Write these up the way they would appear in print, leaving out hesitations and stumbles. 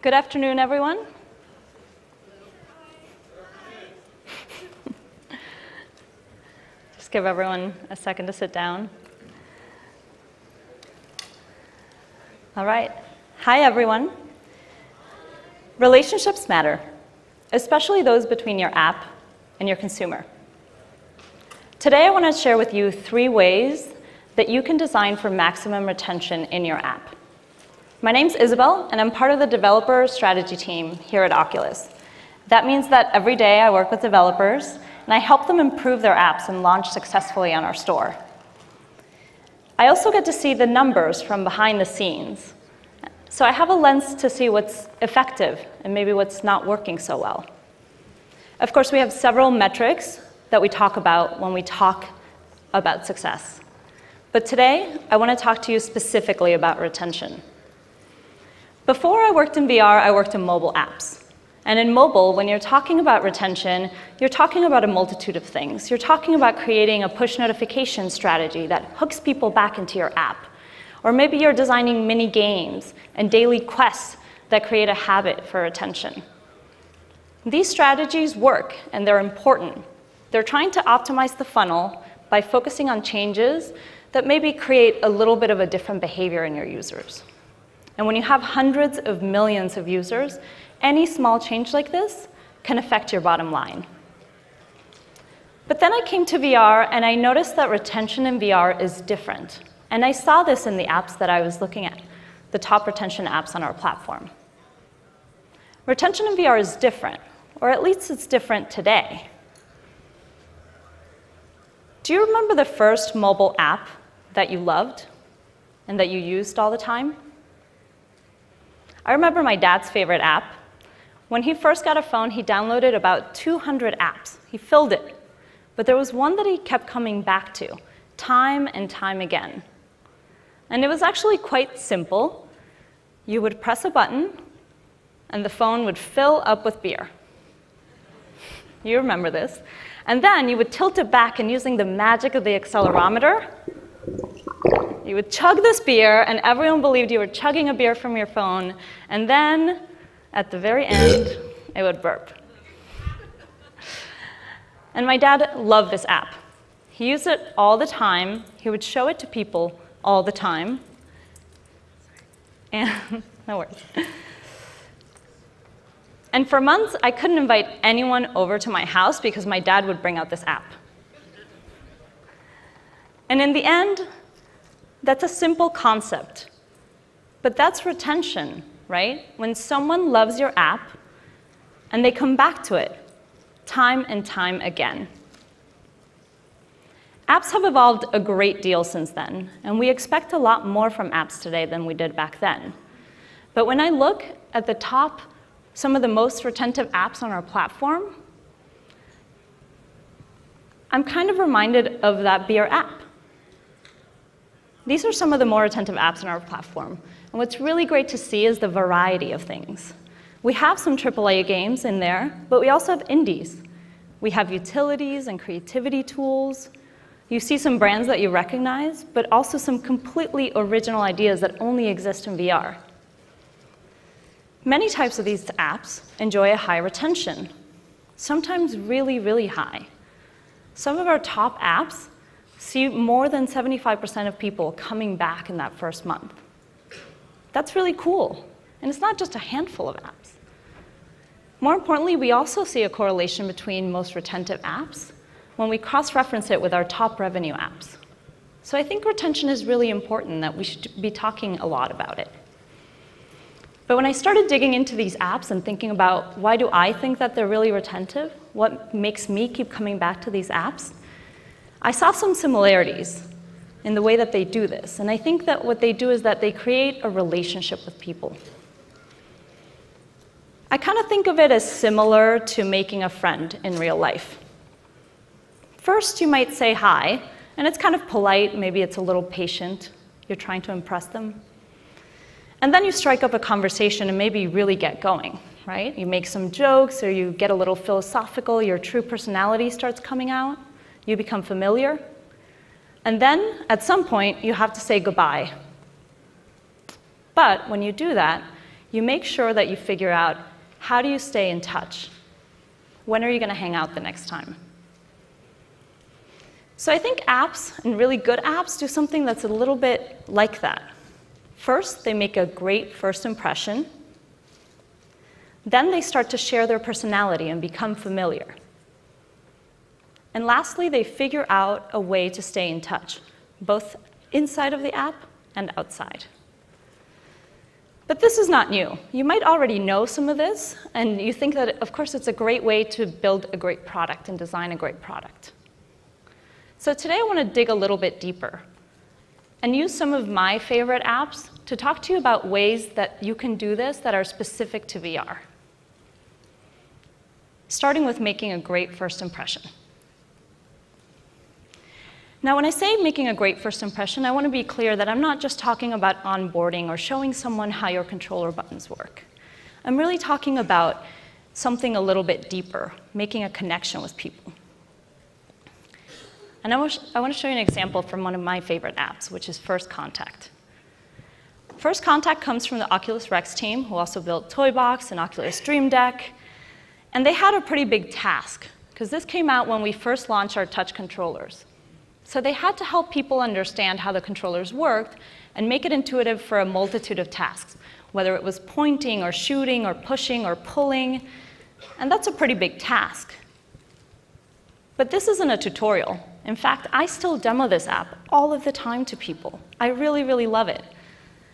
Good afternoon, everyone. Just give everyone a second to sit down. All right. Hi, everyone. Relationships matter, especially those between your app and your consumer. Today, I want to share with you 3 ways that you can design for maximum retention in your app. My name's Isabel, and I'm part of the developer strategy team here at Oculus. That means that every day I work with developers, and I help them improve their apps and launch successfully on our store. I also get to see the numbers from behind the scenes. So I have a lens to see what's effective and maybe what's not working so well. Of course, we have several metrics that we talk about when we talk about success. But today, I want to talk to you specifically about retention. Before I worked in VR, I worked in mobile apps. And in mobile, when you're talking about retention, you're talking about a multitude of things. You're talking about creating a push notification strategy that hooks people back into your app. Or maybe you're designing mini games and daily quests that create a habit for retention. These strategies work, and they're important. They're trying to optimize the funnel by focusing on changes that maybe create a little bit of a different behavior in your users. And when you have hundreds of millions of users, any small change like this can affect your bottom line. But then I came to VR, and I noticed that retention in VR is different. And I saw this in the apps that I was looking at, the top retention apps on our platform. Retention in VR is different, or at least it's different today. Do you remember the first mobile app that you loved and that you used all the time? I remember my dad's favorite app. When he first got a phone, he downloaded about 200 apps. He filled it. But there was one that he kept coming back to, time and time again. And it was actually quite simple. You would press a button, and the phone would fill up with beer. You remember this. And then you would tilt it back, and using the magic of the accelerometer, you would chug this beer, and everyone believed you were chugging a beer from your phone. And then, at the very end, it would burp. And my dad loved this app. He used it all the time. He would show it to people all the time. And no worries. And for months, I couldn't invite anyone over to my house because my dad would bring out this app. And in the end, that's a simple concept. But that's retention, right? When someone loves your app, and they come back to it time and time again. Apps have evolved a great deal since then, and we expect a lot more from apps today than we did back then. But when I look at the top, some of the most retentive apps on our platform, I'm kind of reminded of that beer app. These are some of the more retentive apps on our platform. And what's really great to see is the variety of things. We have some AAA games in there, but we also have indies. We have utilities and creativity tools. You see some brands that you recognize, but also some completely original ideas that only exist in VR. Many types of these apps enjoy a high retention, sometimes really, really high. Some of our top apps see more than 75% of people coming back in that first month. That's really cool. And it's not just a handful of apps. More importantly, we also see a correlation between most retentive apps when we cross-reference it with our top revenue apps. So I think retention is really important, that we should be talking a lot about it. But when I started digging into these apps and thinking about why do I think that they're really retentive, what makes me keep coming back to these apps, I saw some similarities in the way that they do this. And I think that what they do is that they create a relationship with people. I kind of think of it as similar to making a friend in real life. First, you might say hi, and it's kind of polite. Maybe it's a little patient. You're trying to impress them. And then you strike up a conversation and maybe you really get going, right? You make some jokes, or you get a little philosophical. Your true personality starts coming out. You become familiar. And then, at some point, you have to say goodbye. But when you do that, you make sure that you figure out, how do you stay in touch? When are you going to hang out the next time? So I think apps, and really good apps, do something that's a little bit like that. First, they make a great first impression. Then they start to share their personality and become familiar. And lastly, they figure out a way to stay in touch, both inside of the app and outside. But this is not new. You might already know some of this, and you think that, of course, it's a great way to build a great product and design a great product. So today I want to dig a little bit deeper and use some of my favorite apps to talk to you about ways that you can do this that are specific to VR. Starting with making a great first impression. Now, when I say making a great first impression, I want to be clear that I'm not just talking about onboarding or showing someone how your controller buttons work. I'm really talking about something a little bit deeper, making a connection with people. And I want to show you an example from one of my favorite apps, which is First Contact. First Contact comes from the Oculus Rex team, who also built Toybox and Oculus Dream Deck. And they had a pretty big task, because this came out when we first launched our touch controllers. So they had to help people understand how the controllers worked and make it intuitive for a multitude of tasks, whether it was pointing or shooting or pushing or pulling. And that's a pretty big task. But this isn't a tutorial. In fact, I still demo this app all of the time to people. I really, really love it.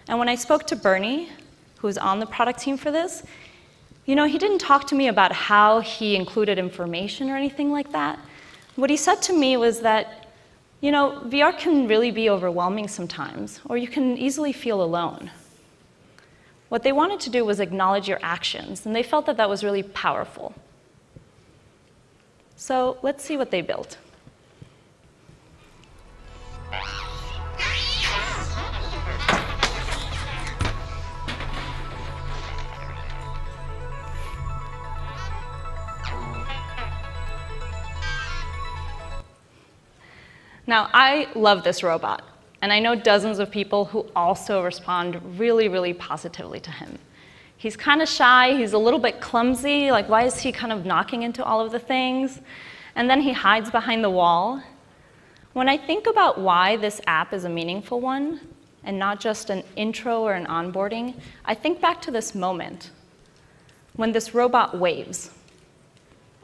And when I spoke to Bernie, who's on the product team for this, he didn't talk to me about how he included information or anything like that. What he said to me was that, VR can really be overwhelming sometimes, or you can easily feel alone. What they wanted to do was acknowledge your actions, and they felt that that was really powerful. So let's see what they built. Now, I love this robot, and I know dozens of people who also respond really, really positively to him. He's kind of shy, he's a little bit clumsy, like why is he kind of knocking into all of the things? And then he hides behind the wall. When I think about why this app is a meaningful one, and not just an intro or an onboarding, I think back to this moment when this robot waves.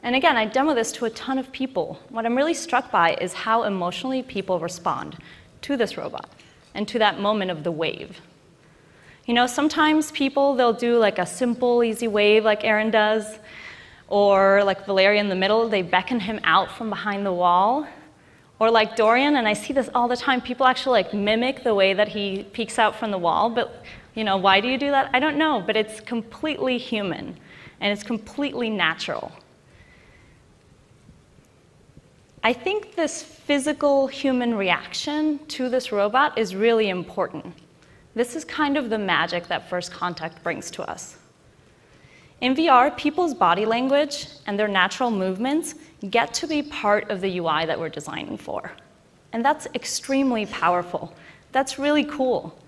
And again, I demo this to a ton of people. What I'm really struck by is how emotionally people respond to this robot and to that moment of the wave. Sometimes people, they'll do like a simple, easy wave like Aaron does, or like Valeria in the middle, they beckon him out from behind the wall. Or like Dorian, and I see this all the time, people actually like mimic the way that he peeks out from the wall, but why do you do that? I don't know, but it's completely human, and it's completely natural. I think this physical human reaction to this robot is really important. This is kind of the magic that First Contact brings to us. In VR, people's body language and their natural movements get to be part of the UI that we're designing for. And that's extremely powerful. That's really cool.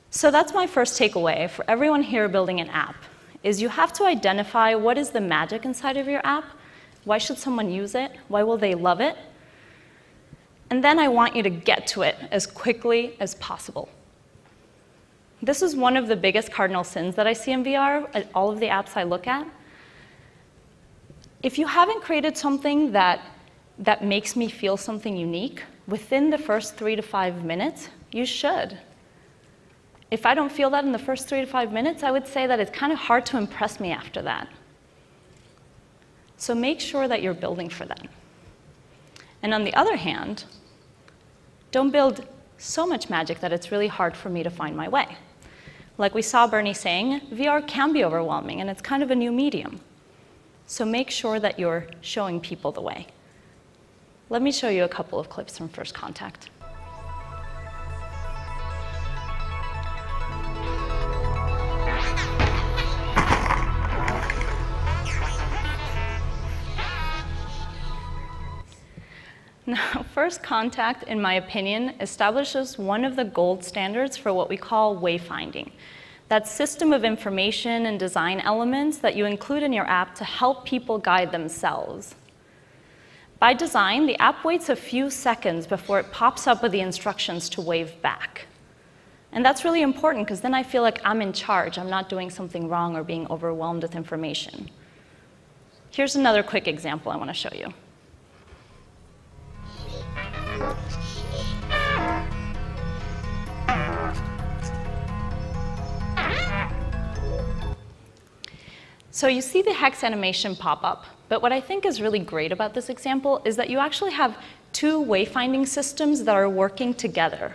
So that's my first takeaway for everyone here building an app, is you have to identify what is the magic inside of your app. Why should someone use it? Why will they love it? And then I want you to get to it as quickly as possible. This is one of the biggest cardinal sins that I see in VR at all of the apps I look at. If you haven't created something that makes me feel something unique within the first 3 to 5 minutes, you should. If I don't feel that in the first 3 to 5 minutes, I would say that it's kind of hard to impress me after that. So make sure that you're building for that. And on the other hand, don't build so much magic that it's really hard for me to find my way. Like we saw Bernie saying, VR can be overwhelming, and it's kind of a new medium. So make sure that you're showing people the way. Let me show you a couple of clips from First Contact. Now, First Contact, in my opinion, establishes one of the gold standards for what we call wayfinding. that system of information and design elements that you include in your app to help people guide themselves. By design, the app waits a few seconds before it pops up with the instructions to wave back. And that's really important because then I feel like I'm in charge. I'm not doing something wrong or being overwhelmed with information. Here's another quick example I want to show you. So you see the hex animation pop up, but what I think is really great about this example is that you actually have two wayfinding systems that are working together.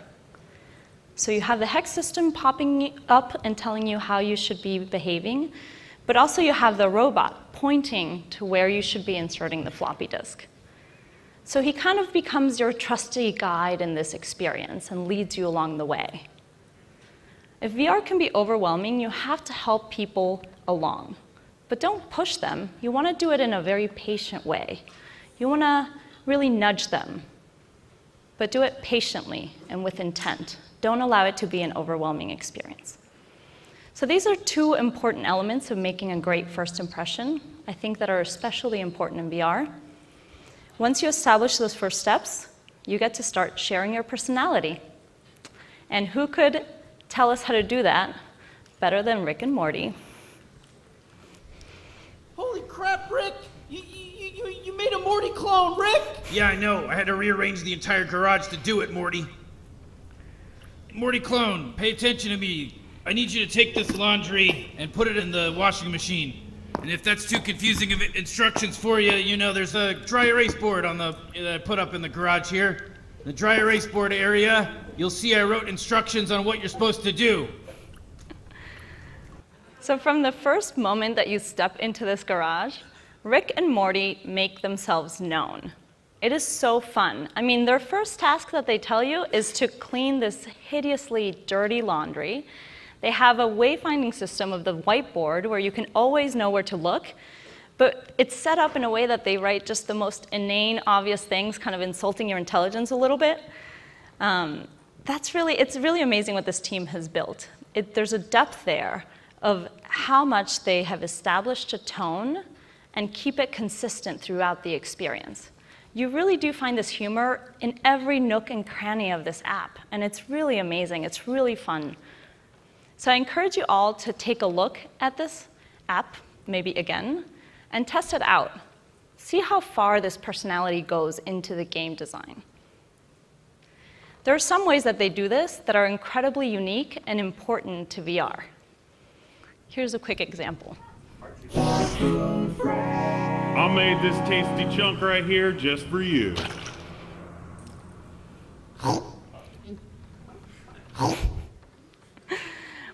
So you have the hex system popping up and telling you how you should be behaving, but also you have the robot pointing to where you should be inserting the floppy disk. So he kind of becomes your trusty guide in this experience and leads you along the way. If VR can be overwhelming, you have to help people along. But don't push them. You want to do it in a very patient way. You want to really nudge them, but do it patiently and with intent. Don't allow it to be an overwhelming experience. So these are two important elements of making a great first impression, I think, that are especially important in VR. Once you establish those first steps, you get to start sharing your personality. And who could tell us how to do that better than Rick and Morty? Holy crap, Rick! You made a Morty clone, Rick! Yeah, I know. I had to rearrange the entire garage to do it, Morty. Morty clone, pay attention to me. I need you to take this laundry and put it in the washing machine. And if that's too confusing of instructions for you, you know, there's a dry erase board on that I put up in the garage here. The dry erase board area, you'll see I wrote instructions on what you're supposed to do. So from the first moment that you step into this garage, Rick and Morty make themselves known. It is so fun. I mean, their first task that they tell you is to clean this hideously dirty laundry. They have a wayfinding system of the whiteboard where you can always know where to look, but it's set up in a way that they write just the most inane, obvious things, kind of insulting your intelligence a little bit. It's really amazing what this team has built. There's a depth there of how much they have established a tone and keep it consistent throughout the experience. You really do find this humor in every nook and cranny of this app, and it's really amazing. It's really fun. So I encourage you all to take a look at this app, maybe again, and test it out. See how far this personality goes into the game design. There are some ways that they do this that are incredibly unique and important to VR. Here's a quick example. I made this tasty chunk right here just for you.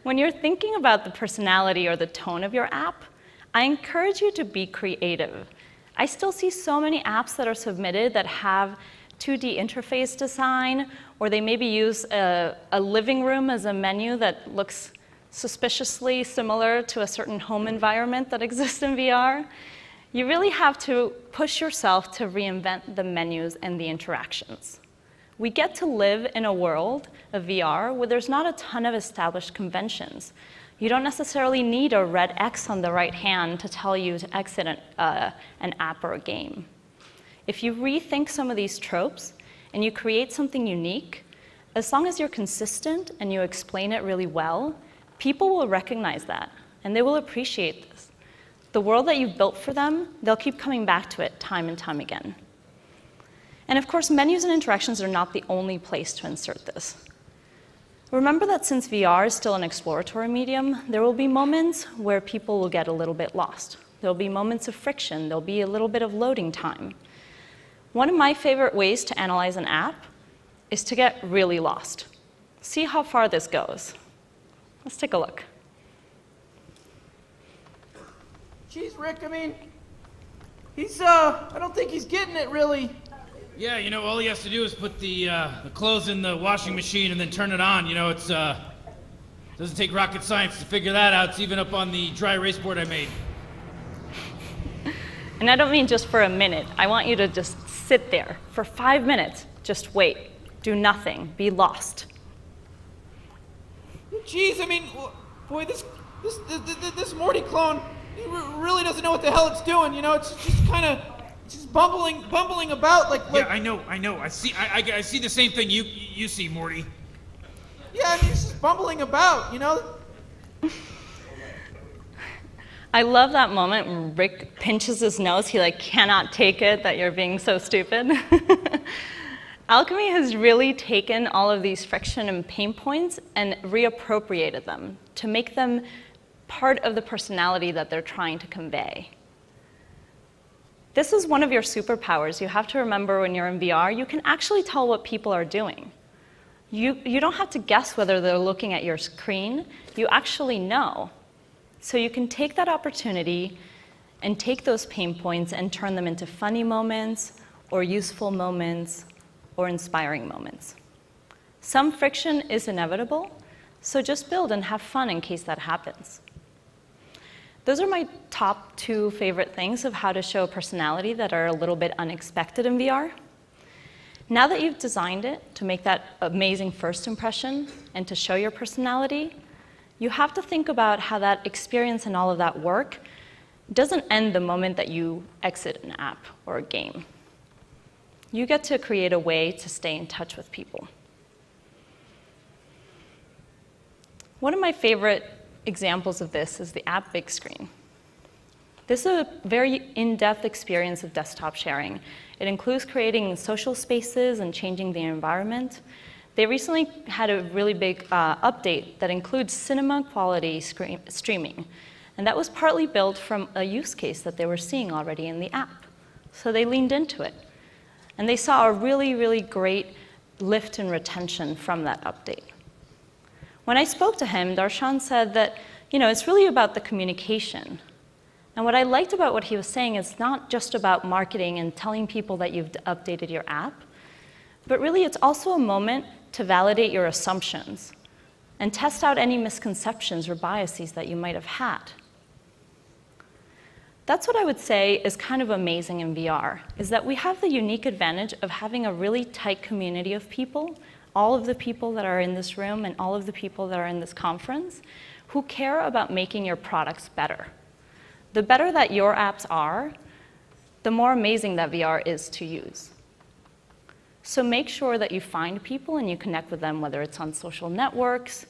When you're thinking about the personality or the tone of your app, I encourage you to be creative. I still see so many apps that are submitted that have 2D interface design, or they maybe use a living room as a menu that looks suspiciously similar to a certain home environment that exists in VR. You really have to push yourself to reinvent the menus and the interactions. We get to live in a world of VR where there's not a ton of established conventions. You don't necessarily need a red X on the right hand to tell you to exit an app or a game. If you rethink some of these tropes and you create something unique, as long as you're consistent and you explain it really well, people will recognize that and they will appreciate this. The world that you've built for them, they'll keep coming back to it time and time again. And of course, menus and interactions are not the only place to insert this. Remember that since VR is still an exploratory medium, there will be moments where people will get a little bit lost. There will be moments of friction. There'll be a little bit of loading time. One of my favorite ways to analyze an app is to get really lost. See how far this goes. Let's take a look. Jeez, Rick, I mean, I don't think he's getting it, really. Yeah, you know, all he has to do is put the clothes in the washing machine and then turn it on. You know, doesn't take rocket science to figure that out. It's even up on the dry erase board I made. And I don't mean just for a minute. I want you to just sit there for 5 minutes. Just wait. Do nothing. Be lost. Jeez, I mean, Boy, this Morty clone, he really doesn't know what the hell it's doing. You know, it's just kind of just bumbling about like. Yeah, I know. I see the same thing you see, Morty. Yeah, I mean, it's just bumbling about, you know. I love that moment when Rick pinches his nose. He like cannot take it that you're being so stupid. Alchemy has really taken all of these friction and pain points and reappropriated them to make them part of the personality that they're trying to convey. This is one of your superpowers. You have to remember when you're in VR, you can actually tell what people are doing. You don't have to guess whether they're looking at your screen. You actually know. So you can take that opportunity and take those pain points and turn them into funny moments or useful moments or inspiring moments. Some friction is inevitable, so just build and have fun in case that happens. Those are my top 2 favorite things of how to show personality that are a little bit unexpected in VR. Now that you've designed it to make that amazing first impression and to show your personality, you have to think about how that experience and all of that work doesn't end the moment that you exit an app or a game. You get to create a way to stay in touch with people. One of my favorite examples of this is the app Big Screen. This is a very in-depth experience of desktop sharing. It includes creating social spaces and changing the environment. They recently had a really big update that includes cinema quality streaming. And that was partly built from a use case that they were seeing already in the app. So they leaned into it. And they saw a really, really great lift in retention from that update. When I spoke to him, Darshan said that, it's really about the communication. And what I liked about what he was saying is not just about marketing and telling people that you've updated your app, but really it's also a moment to validate your assumptions and test out any misconceptions or biases that you might have had. That's what I would say is kind of amazing in VR, is that we have the unique advantage of having a really tight community of people, all of the people that are in this room and all of the people that are in this conference, who care about making your products better. The better that your apps are, the more amazing that VR is to use. So make sure that you find people and you connect with them, whether it's on social networks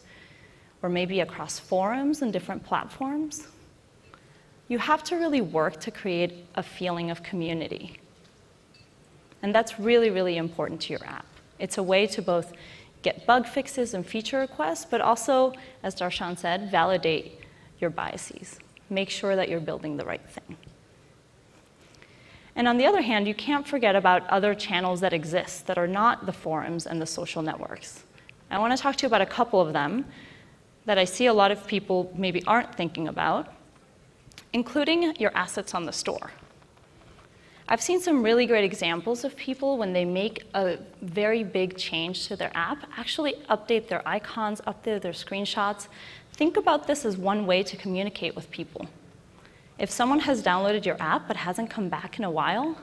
or maybe across forums and different platforms. You have to really work to create a feeling of community. And that's really, really important to your app. It's a way to both get bug fixes and feature requests, but also, as Darshan said, validate your biases. Make sure that you're building the right thing. And on the other hand, you can't forget about other channels that exist that are not the forums and the social networks. I want to talk to you about a couple of them that I see a lot of people maybe aren't thinking about, including your assets on the store. I've seen some really great examples of people when they make a very big change to their app, actually update their icons, update their screenshots. Think about this as one way to communicate with people. If someone has downloaded your app but hasn't come back in a while,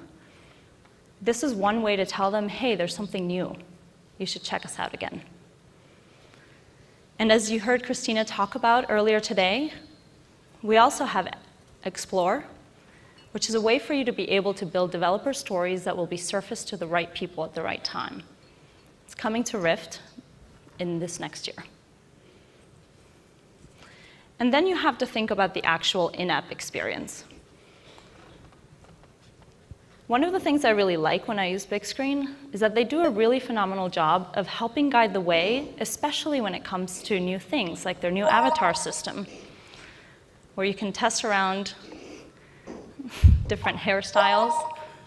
this is one way to tell them, hey, there's something new. You should check us out again. And as you heard Christina talk about earlier today, we also have Explore, which is a way for you to be able to build developer stories that will be surfaced to the right people at the right time. It's coming to Rift in this next year. And then you have to think about the actual in-app experience. One of the things I really like when I use Big Screen is that they do a really phenomenal job of helping guide the way, especially when it comes to new things, like their new avatar system, where you can test around different hairstyles,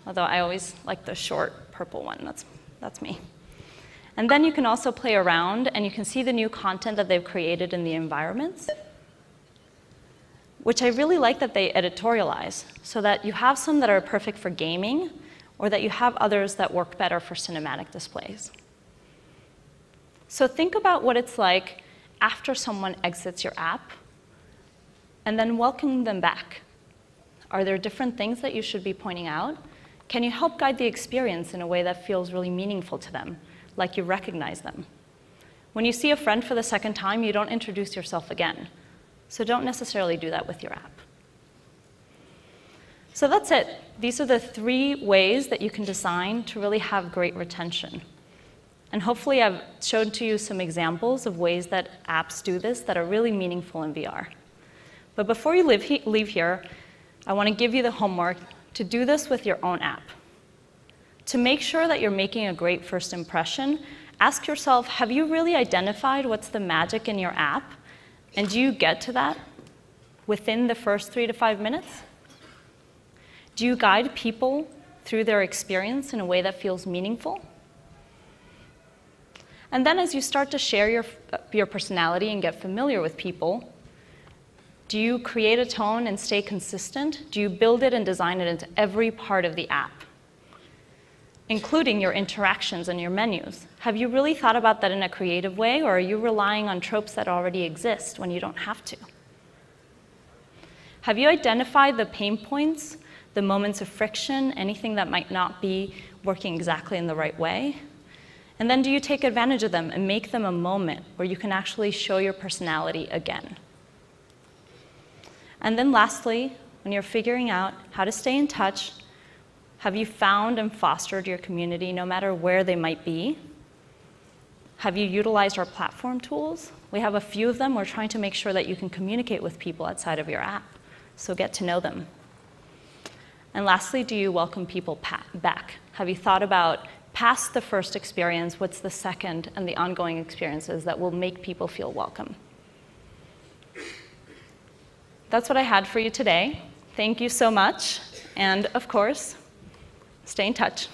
although I always like the short purple one. That's me. And then you can also play around, and you can see the new content that they've created in the environments, which I really like that they editorialize, so that you have some that are perfect for gaming, or that you have others that work better for cinematic displays. So think about what it's like after someone exits your app, and then welcome them back. Are there different things that you should be pointing out? Can you help guide the experience in a way that feels really meaningful to them, like you recognize them? When you see a friend for the second time, you don't introduce yourself again. So don't necessarily do that with your app. So that's it. These are the 3 ways that you can design to really have great retention. And hopefully I've showed to you some examples of ways that apps do this that are really meaningful in VR. But before you leave here, I want to give you the homework to do this with your own app. To make sure that you're making a great first impression, ask yourself, have you really identified what's the magic in your app? And do you get to that within the first 3 to 5 minutes? Do you guide people through their experience in a way that feels meaningful? And then as you start to share your personality and get familiar with people, do you create a tone and stay consistent? Do you build it and design it into every part of the app, including your interactions and your menus? Have you really thought about that in a creative way, or are you relying on tropes that already exist when you don't have to? Have you identified the pain points, the moments of friction, anything that might not be working exactly in the right way? And then do you take advantage of them and make them a moment where you can actually show your personality again? And then lastly, when you're figuring out how to stay in touch, have you found and fostered your community no matter where they might be? Have you utilized our platform tools? We have a few of them. We're trying to make sure that you can communicate with people outside of your app, so get to know them. And lastly, do you welcome people back? Have you thought about, past the first experience, what's the second and the ongoing experiences that will make people feel welcome? That's what I had for you today. Thank you so much. And of course, stay in touch.